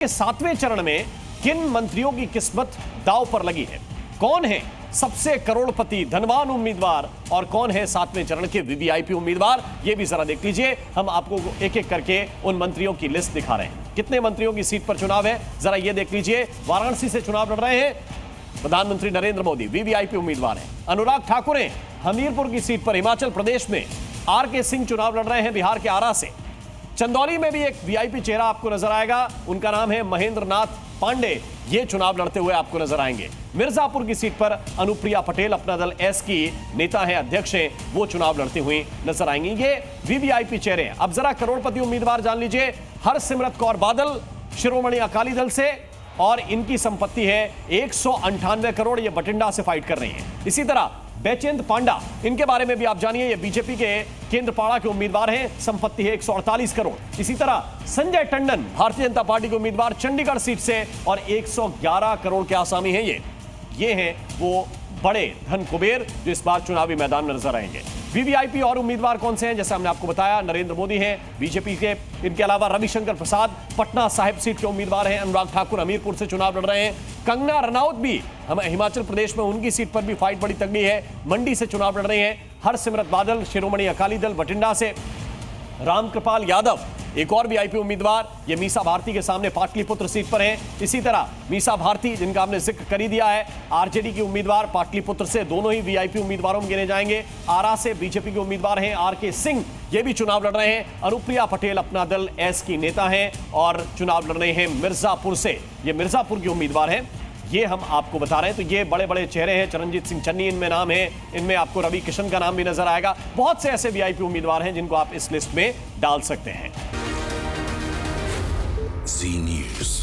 के 7वें चरण में किन मंत्रियों की किस्मत दांव पर लगी है, कौन है सबसे करोड़पति धनवान उम्मीदवार और कौन है 7वें चरण के वीवीआईपी उम्मीदवार, ये भी जरा देख लीजिए। हम आपको एक एक करके उन मंत्रियों की लिस्ट दिखा रहे हैं। कितने मंत्रियों की सीट पर चुनाव है जरा ये देख लीजिए। वाराणसी से चुनाव लड़ रहे हैं प्रधानमंत्री नरेंद्र मोदी, वीवीआईपी उम्मीदवार हैं। अनुराग ठाकुर हैं हमीरपुर की सीट पर। हिमाचल प्रदेश में आरके सिंह चुनाव लड़ रहे हैं बिहार के आरा से। चंदौली में भी एक वीआईपी चेहरा आपको नजर आएगा, उनका नाम है महेंद्र नाथ पांडे, ये चुनाव लड़ते हुए आपको नजर आएंगे। मिर्जापुर की सीट पर अनुप्रिया पटेल अपना दल एस की नेता है, अध्यक्ष हैं, वो चुनाव लड़ती हुई नजर आएंगी। ये वीवीआईपी चेहरे हैं। अब जरा करोड़पति उम्मीदवार जान लीजिए। हरसिमरत कौर बादल शिरोमणि अकाली दल से, और इनकी संपत्ति है 198 करोड़। ये बठिंडा से फाइट कर रही है। इसी तरह बैचेंद्र पांडा, इनके बारे में भी आप जानिए, ये बीजेपी के केंद्रपाड़ा के उम्मीदवार हैं, संपत्ति है 148 करोड़। इसी तरह संजय टंडन भारतीय जनता पार्टी के उम्मीदवार चंडीगढ़ सीट से, और 111 करोड़ के आसामी हैं। ये हैं वो बड़े धन कुबेर जो इस बार चुनावी मैदान में नजर आएंगे। वीवीआईपी और उम्मीदवार कौन से हैं, जैसे हमने आपको बताया, नरेंद्र मोदी हैं बीजेपी के। इनके अलावा रविशंकर प्रसाद पटना साहिब सीट के उम्मीदवार हैं। अनुराग ठाकुर हमीरपुर से चुनाव लड़ रहे हैं। कंगना रनौत भी हम हिमाचल प्रदेश में, उनकी सीट पर भी फाइट बड़ी तगड़ी है, मंडी से चुनाव लड़ रहे हैं। हरसिमरत बादल शिरोमणि अकाली दल बठिंडा से। रामकृपाल यादव एक और वीआईपी उम्मीदवार, ये मीसा भारती के सामने पाटलिपुत्र सीट पर हैं। इसी तरह मीसा भारती, जिनका हमने जिक्र कर ही दिया है, आरजेडी की उम्मीदवार, पाटलिपुत्र से, दोनों ही वीआईपी उम्मीदवारों में गिने जाएंगे। आरा से बीजेपी के उम्मीदवार हैं आरके सिंह, ये भी चुनाव लड़ रहे हैं। अनुप्रिया पटेल अपना दल एस की नेता हैं और चुनाव लड़ रहे हैं मिर्जापुर से, ये मिर्जापुर की उम्मीदवार हैं। ये हम आपको बता रहे हैं। तो ये बड़े बड़े चेहरे हैं। चरणजीत सिंह चन्नी इनमें नाम है, इनमें आपको रवि किशन का नाम भी नजर आएगा। बहुत से ऐसे वीआईपी उम्मीदवार हैं जिनको आप इस लिस्ट में डाल सकते हैं। जी न्यूज़।